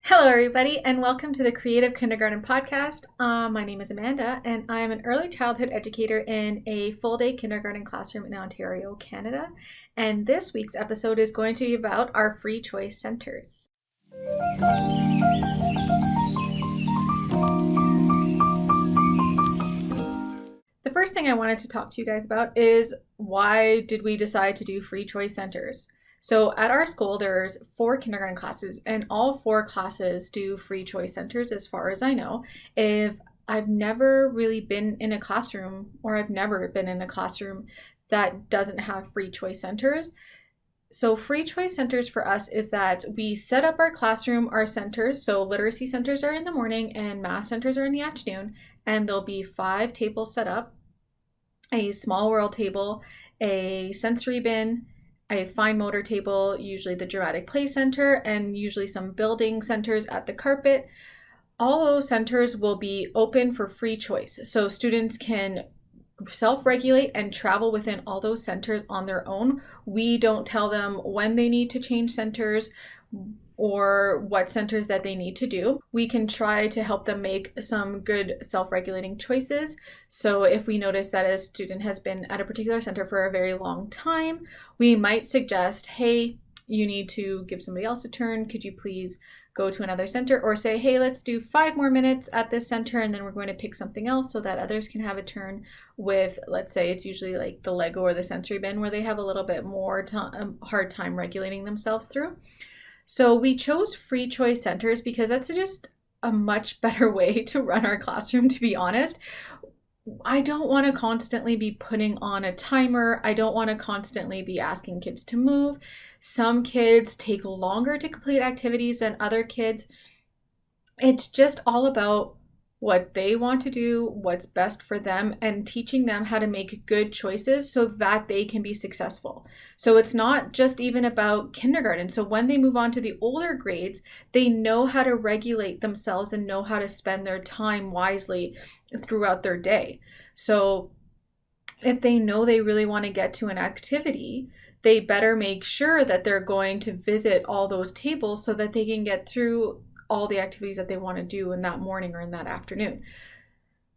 Hello, everybody, and welcome to the Creative Kindergarten Podcast. My name is Amanda, and I am an early childhood educator in a full-day kindergarten classroom in Ontario, Canada. And this week's episode is going to be about our free choice centers. The first thing I wanted to talk to you guys about is why did we decide to do free choice centers? So at our school, there's 4 kindergarten classes, and all 4 classes do free choice centers as far as I know. If I've never really been in a classroom, or I've never been in a classroom that doesn't have free choice centers. So free choice centers for us is that we set up our classroom, our centers. So literacy centers are in the morning and math centers are in the afternoon, and there'll be 5 tables set up, a small world table, a sensory bin, a fine motor table, usually the dramatic play center, and usually some building centers at the carpet. All those centers will be open for free choice. So students can self-regulate and travel within all those centers on their own. We don't tell them when they need to change centers or what centers that they need to do. We can try to help them make some good self-regulating choices. So if we notice that a student has been at a particular center for a very long time, we might suggest, hey, you need to give somebody else a turn. Could you please go to another center? Or say, hey, let's do 5 more minutes at this center and then we're going to pick something else so that others can have a turn with, let's say it's usually like the Lego or the sensory bin where they have a little bit more hard time regulating themselves through. So we chose free choice centers because that's just a much better way to run our classroom, to be honest. I don't want to constantly be putting on a timer. I don't want to constantly be asking kids to move. Some kids take longer to complete activities than other kids. It's just all about what they want to do, what's best for them, and teaching them how to make good choices so that they can be successful. So it's not just even about kindergarten. So when they move on to the older grades, they know how to regulate themselves and know how to spend their time wisely throughout their day. So if they know they really want to get to an activity, they better make sure that they're going to visit all those tables so that they can get through all the activities that they want to do in that morning or in that afternoon.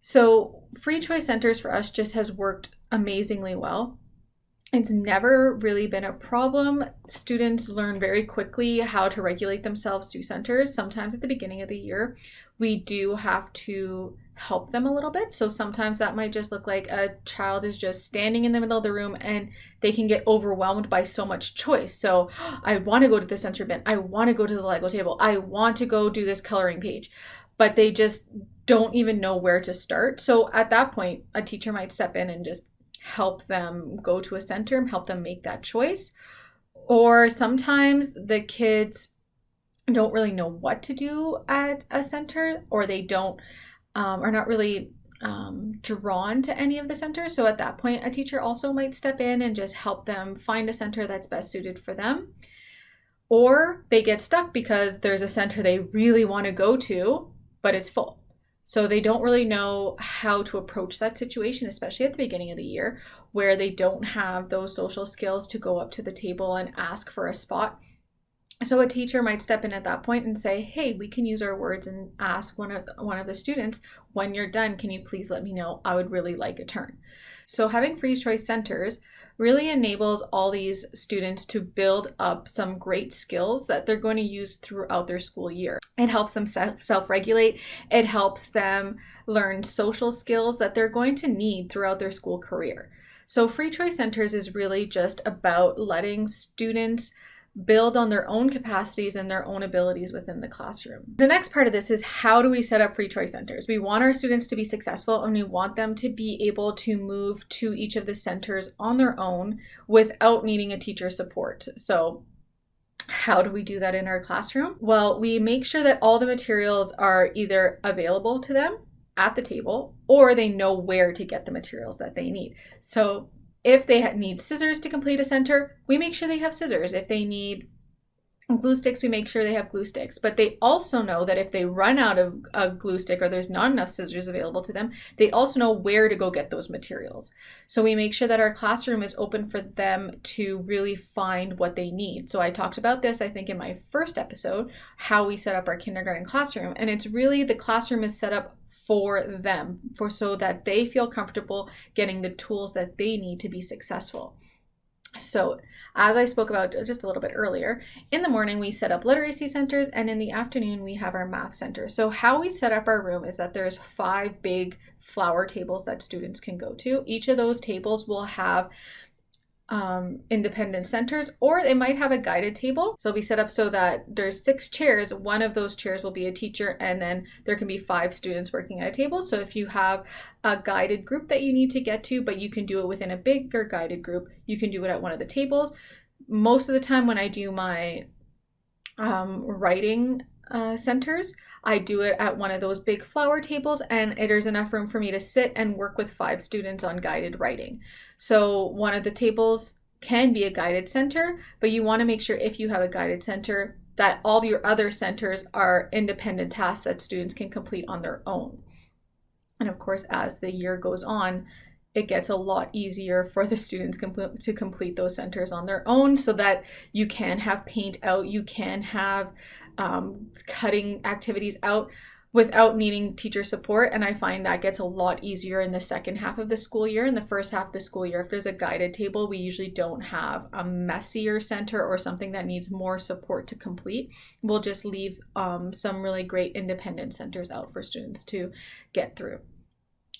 So free choice centers for us just has worked amazingly well. It's never really been a problem. Students learn very quickly how to regulate themselves through centers. Sometimes at the beginning of the year, we do have to help them a little bit. So sometimes that might just look like a child is just standing in the middle of the room and they can get overwhelmed by so much choice. So I want to go to the sensory bin. I want to go to the Lego table. I want to go do this coloring page, but they just don't even know where to start. So at that point, a teacher might step in and just help them go to a center and help them make that choice. Or sometimes the kids don't really know what to do at a center, or they don't are not really drawn to any of the centers. So at that point, a teacher also might step in and just help them find a center that's best suited for them. Or they get stuck because there's a center they really want to go to, but it's full. So they don't really know how to approach that situation, especially at the beginning of the year, where they don't have those social skills to go up to the table and ask for a spot. So a teacher might step in at that point and say, hey, we can use our words and ask one of the students, when you're done, can you please let me know? I would really like a turn. So having free choice centers really enables all these students to build up some great skills that they're going to use throughout their school year. It helps them self-regulate. It helps them learn social skills that they're going to need throughout their school career. So free choice centers is really just about letting students build on their own capacities and their own abilities within the classroom. The next part of this is, how do we set up free choice centers? We want our students to be successful and we want them to be able to move to each of the centers on their own without needing a teacher's support. So how do we do that in our classroom? Well, we make sure that all the materials are either available to them at the table or they know where to get the materials that they need. So if they need scissors to complete a center, we make sure they have scissors. If they need glue sticks, we make sure they have glue sticks, but they also know that if they run out of a glue stick or there's not enough scissors available to them, they also know where to go get those materials. So we make sure that our classroom is open for them to really find what they need. So I talked about this, I think, in my first episode, how we set up our kindergarten classroom. And it's really, the classroom is set up for them, so that they feel comfortable getting the tools that they need to be successful. So as I spoke about just a little bit earlier, in the morning we set up literacy centers, and in the afternoon we have our math center. So how we set up our room is that there's 5 big flower tables that students can go to. Each of those tables will have independent centers, or it might have a guided table. So we set up so that there's 6 chairs. One of those chairs will be a teacher, and then there can be 5 students working at a table. So if you have a guided group that you need to get to, but you can do it within a bigger guided group, you can do it at one of the tables. Most of the time when I do my writing centers, I do it at one of those big flower tables, and there's enough room for me to sit and work with 5 students on guided writing. So one of the tables can be a guided center, but you want to make sure, if you have a guided center, that all your other centers are independent tasks that students can complete on their own. And of course, as the year goes on, it gets a lot easier for the students to complete those centers on their own, so that you can have paint out, you can have cutting activities out without needing teacher support. And I find that gets a lot easier in the second half of the school year. In the first half of the school year, if there's a guided table, we usually don't have a messier center or something that needs more support to complete. We'll just leave some really great independent centers out for students to get through.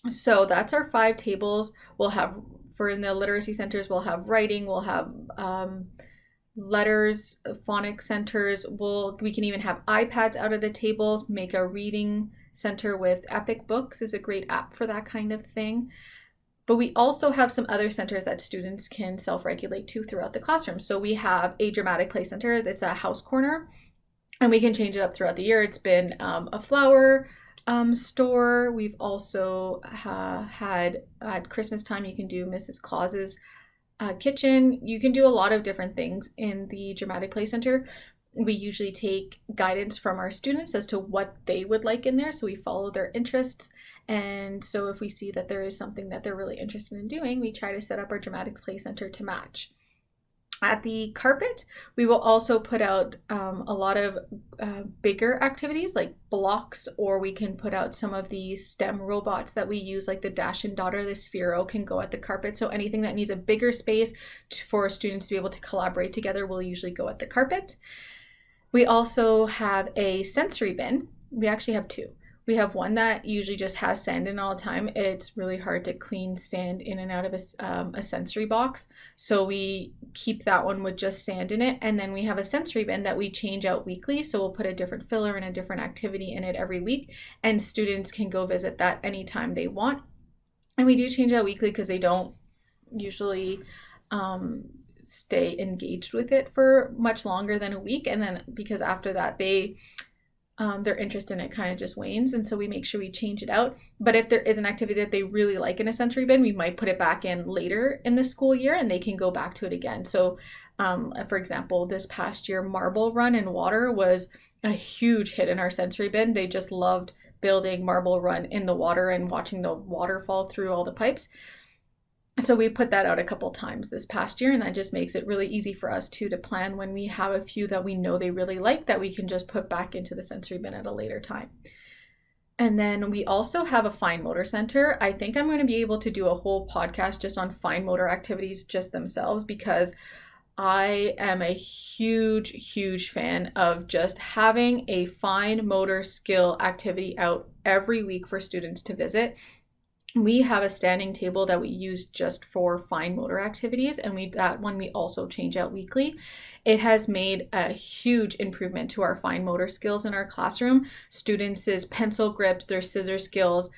So that's our 5 tables. We'll have, for in the literacy centers, we'll have writing, we'll have letters, phonics centers. We can even have iPads out at a table, make a reading center with Epic Books is a great app for that kind of thing. But we also have some other centers that students can self-regulate to throughout the classroom. So we have a dramatic play center that's a house corner, and we can change it up throughout the year. It's been a flower store. We've also had at Christmas time, you can do Mrs. Claus's kitchen. You can do a lot of different things in the dramatic play center. We usually take guidance from our students as to what they would like in there, so we follow their interests. And so if we see that there is something that they're really interested in doing, we try to set up our dramatic play center to match. At the carpet, we will also put out a lot of bigger activities like blocks, or we can put out some of the STEM robots that we use, like the Dash and Daughter, the Sphero, can go at the carpet. So anything that needs a bigger space for students to be able to collaborate together will usually go at the carpet. We also have a sensory bin. We actually have 2. We have one that usually just has sand in all the time. It's really hard to clean sand in and out of a sensory box. So we keep that one with just sand in it. And then we have a sensory bin that we change out weekly. So we'll put a different filler and a different activity in it every week. And students can go visit that anytime they want. And we do change out weekly because they don't usually stay engaged with it for much longer than a week. And then because after that, their interest in it kind of just wanes, and so we make sure we change it out. But if there is an activity that they really like in a sensory bin, we might put it back in later in the school year and they can go back to it again. So for example, this past year, marble run in water was a huge hit in our sensory bin. They just loved building marble run in the water and watching the water fall through all the pipes. So we put that out a couple times this past year, and that just makes it really easy for us to plan when we have a few that we know they really like, that we can just put back into the sensory bin at a later time. And then we also have a fine motor center. I think I'm going to be able to do a whole podcast just on fine motor activities just themselves, because I am a huge fan of just having a fine motor skill activity out every week for students to visit. We have a standing table that we use just for fine motor activities, and that one we also change out weekly. It has made a huge improvement to our fine motor skills in our classroom. Students' pencil grips, their scissor skills,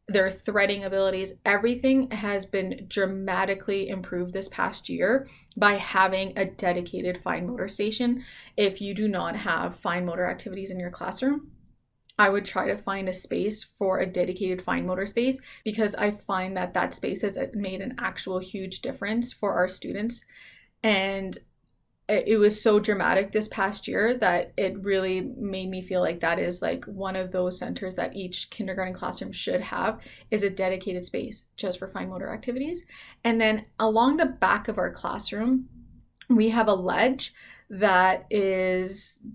their threading abilities, everything has been dramatically improved this past year by having a dedicated fine motor station. If you do not have fine motor activities in your classroom, I would try to find a space for a dedicated fine motor space, because I find that space has made an actual huge difference for our students. And it was so dramatic this past year that it really made me feel like that is like one of those centers that each kindergarten classroom should have, is a dedicated space just for fine motor activities. And then along the back of our classroom, we have a ledge that is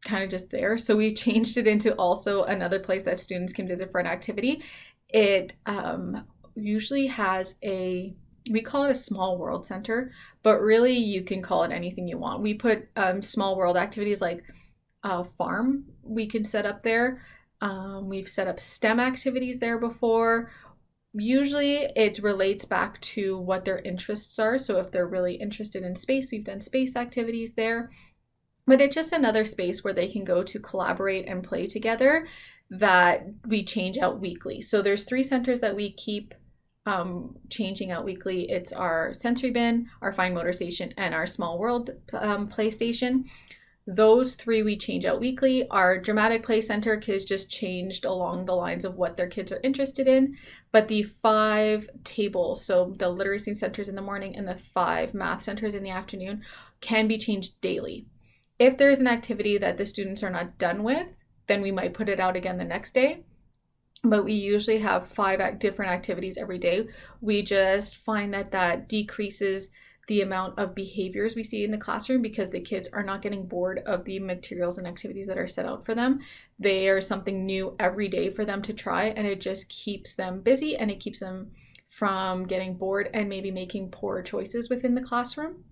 kind of just there. So we changed it into also another place that students can visit for an activity. It usually has we call it a small world center, but really you can call it anything you want. We put small world activities like farm we can set up there. We've set up STEM activities there before. Usually it relates back to what their interests are. So if they're really interested in space, we've done space activities there. But it's just another space where they can go to collaborate and play together that we change out weekly. So there's 3 centers that we keep changing out weekly. It's our sensory bin, our fine motor station, and our small world play station. Those 3 we change out weekly. Our dramatic play center is just changed along the lines of what their kids are interested in. But the 5 tables, so the literacy centers in the morning and the 5 math centers in the afternoon, can be changed daily. If there's an activity that the students are not done with, then we might put it out again the next day. But we usually have 5 different activities every day. We just find that decreases the amount of behaviors we see in the classroom because the kids are not getting bored of the materials and activities that are set out for them. They are something new every day for them to try, and it just keeps them busy and it keeps them from getting bored and maybe making poor choices within the classroom.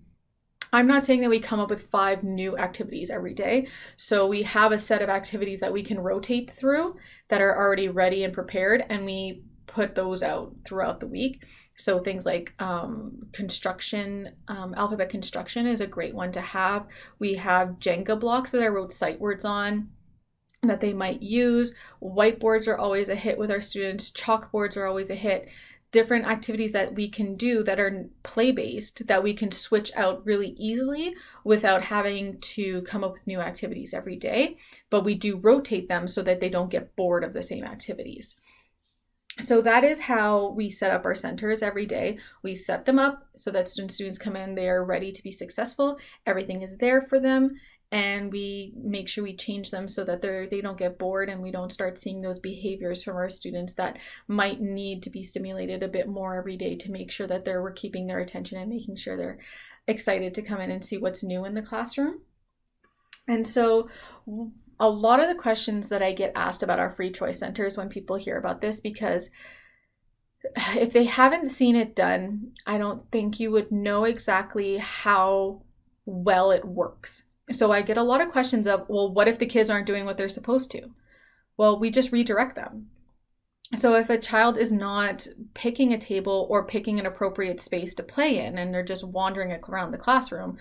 I'm not saying that we come up with 5 new activities every day. So we have a set of activities that we can rotate through that are already ready and prepared, and we put those out throughout the week. So things like construction, alphabet construction is a great one to have. We have Jenga blocks that I wrote sight words on that they might use. Whiteboards are always a hit with our students. Chalkboards are always a hit. Different activities that we can do that are play-based that we can switch out really easily without having to come up with new activities every day. But we do rotate them so that they don't get bored of the same activities. So that is how we set up our centers every day. We set them up so that students come in, they are ready to be successful. Everything is there for them. And we make sure we change them so that they don't get bored and we don't start seeing those behaviors from our students that might need to be stimulated a bit more every day to make sure that we're keeping their attention and making sure they're excited to come in and see what's new in the classroom. And so a lot of the questions that I get asked about our free choice centers when people hear about this, because if they haven't seen it done, I don't think you would know exactly how well it works. So I get a lot of questions of, well, what if the kids aren't doing what they're supposed to? Well, we just redirect them. So if a child is not picking a table or picking an appropriate space to play in and they're just wandering around the classroom,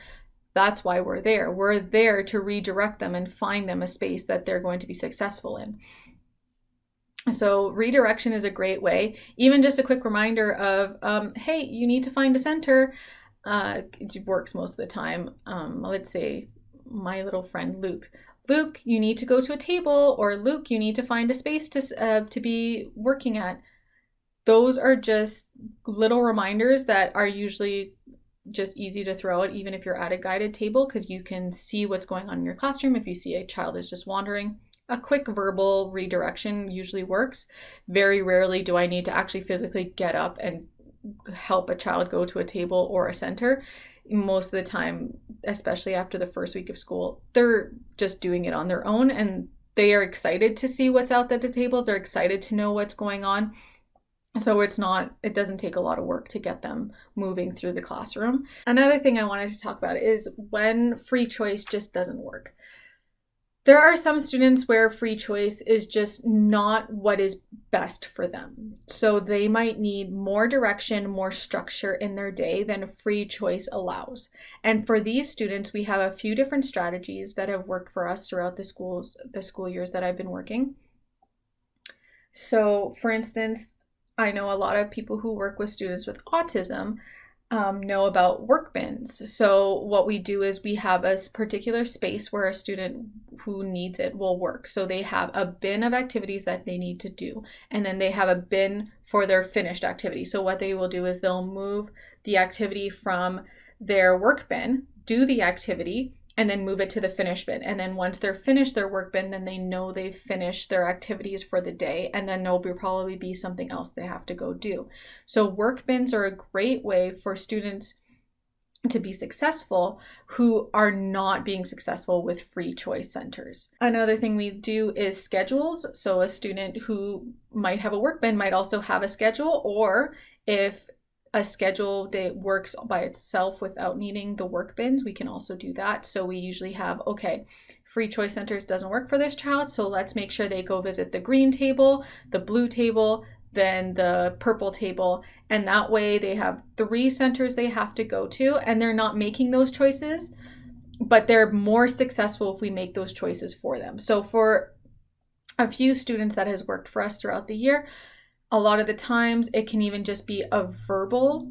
that's why we're there. We're there to redirect them and find them a space that they're going to be successful in. So redirection is a great way. Even just a quick reminder of, hey, you need to find a center. It works most of the time. Let's say my little friend Luke, you need to go to a table, or Luke, you need to find a space to be working at. Those are just little reminders that are usually just easy to throw out, even if you're at a guided table, because you can see what's going on in your classroom. If you see a child is just wandering, a quick verbal redirection usually works. Very rarely do I need to actually physically get up and help a child go to a table or a center. Most of the time, especially after the first week of school, they're just doing it on their own and they are excited to see what's out at the tables. They're excited to know what's going on. So it doesn't take a lot of work to get them moving through the classroom. Another thing I wanted to talk about is when free choice just doesn't work. There are some students where free choice is just not what is best for them. So they might need more direction, more structure in their day than free choice allows. And for these students, we have a few different strategies that have worked for us throughout the school years that I've been working. So for instance, I know a lot of people who work with students with autism know about work bins. So what we do is we have a particular space where a student who needs it will work. So they have a bin of activities that they need to do, and then they have a bin for their finished activity. So what they will do is they'll move the activity from their work bin do the activity and then move it to the finish bin. And then once they're finished their work bin, then they know they've finished their activities for the day, and then there'll probably be something else they have to go do. So work bins are a great way for students to be successful who are not being successful with free choice centers. Another thing we do is schedules. So a student who might have a work bin might also have a schedule, or if a schedule that works by itself without needing the work bins, we can also do that. So we usually have, okay, free choice centers doesn't work for this child, so let's make sure they go visit the green table, the blue table, then the purple table, and that way they have 3 centers they have to go to, and they're not making those choices, but they're more successful if we make those choices for them. So for a few students that has worked for us throughout the year, a lot of the times it can even just be a verbal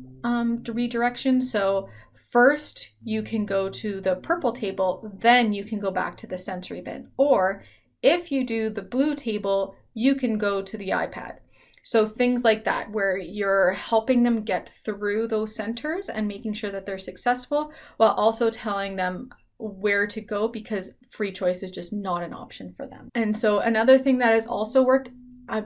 redirection. So first you can go to the purple table, then you can go back to the sensory bin. Or if you do the blue table, you can go to the iPad. So things like that, where you're helping them get through those centers and making sure that they're successful, while also telling them where to go, because free choice is just not an option for them. And so another thing that has also worked,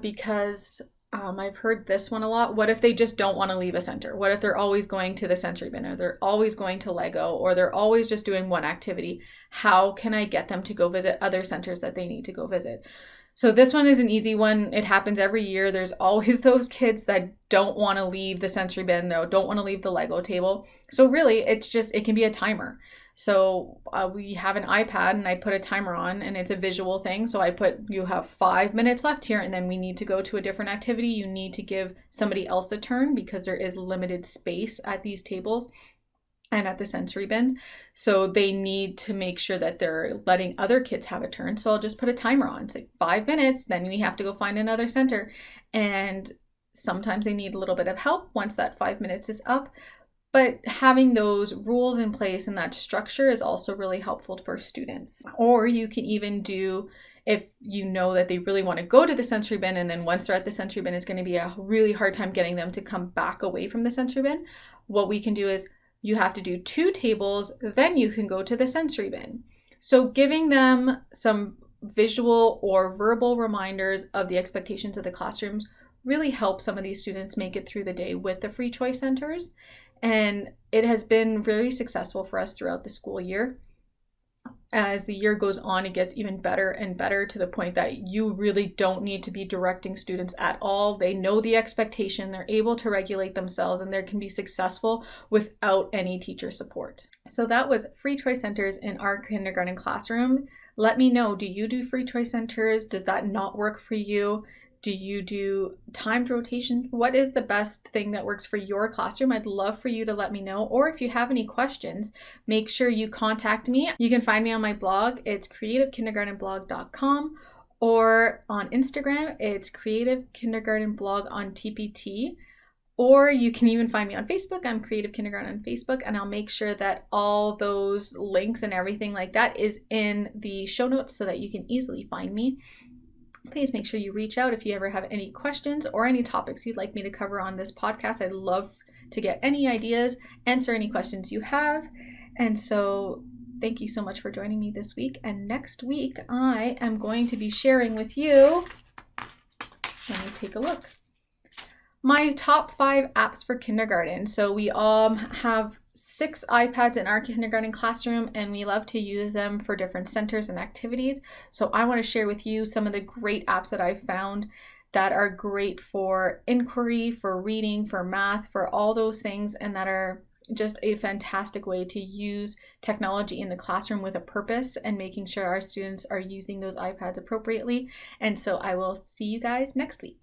because I've heard this one a lot. What if they just don't want to leave a center? What if they're always going to the sensory bin, or they're always going to Lego, or they're always just doing one activity? How can I get them to go visit other centers that they need to go visit? So this one is an easy one. It happens every year. There's always those kids that don't want to leave the sensory bin, though, don't want to leave the Lego table. So really, it can be a timer. So we have an iPad and I put a timer on, and it's a visual thing. So I put, you have 5 minutes left here, and then we need to go to a different activity. You need to give somebody else a turn because there is limited space at these tables and at the sensory bins. So they need to make sure that they're letting other kids have a turn. So I'll just put a timer on. It's like 5 minutes, then we have to go find another center. And sometimes they need a little bit of help once that 5 minutes is up. But having those rules in place and that structure is also really helpful for students. Or you can even do, if you know that they really want to go to the sensory bin, and then once they're at the sensory bin, it's going to be a really hard time getting them to come back away from the sensory bin. What we can do is you have to do 2 tables, then you can go to the sensory bin. So giving them some visual or verbal reminders of the expectations of the classrooms really helps some of these students make it through the day with the free choice centers. And it has been really successful for us throughout the school year. As the year goes on, it gets even better and better, to the point that you really don't need to be directing students at all. They know the expectation, they're able to regulate themselves, and they can be successful without any teacher support. So that was free choice centers in our kindergarten classroom. Let me know, do you do free choice centers? Does that not work for you? Do you do timed rotation? What is the best thing that works for your classroom? I'd love for you to let me know. Or if you have any questions, make sure you contact me. You can find me on my blog. It's creativekindergartenblog.com, or on Instagram, it's Creative Kindergarten Blog on TPT. Or you can even find me on Facebook. I'm Creative Kindergarten on Facebook, and I'll make sure that all those links and everything like that is in the show notes so that you can easily find me. Please make sure you reach out if you ever have any questions or any topics you'd like me to cover on this podcast. I'd love to get any ideas, answer any questions you have. And so thank you so much for joining me this week. And next week, I am going to be sharing with you, let me take a look, my top 5 apps for kindergarten. So we have 6 iPads in our kindergarten classroom, and we love to use them for different centers and activities. So I want to share with you some of the great apps that I've found that are great for inquiry, for reading, for math, for all those things, and that are just a fantastic way to use technology in the classroom with a purpose, and making sure our students are using those iPads appropriately. And so I will see you guys next week.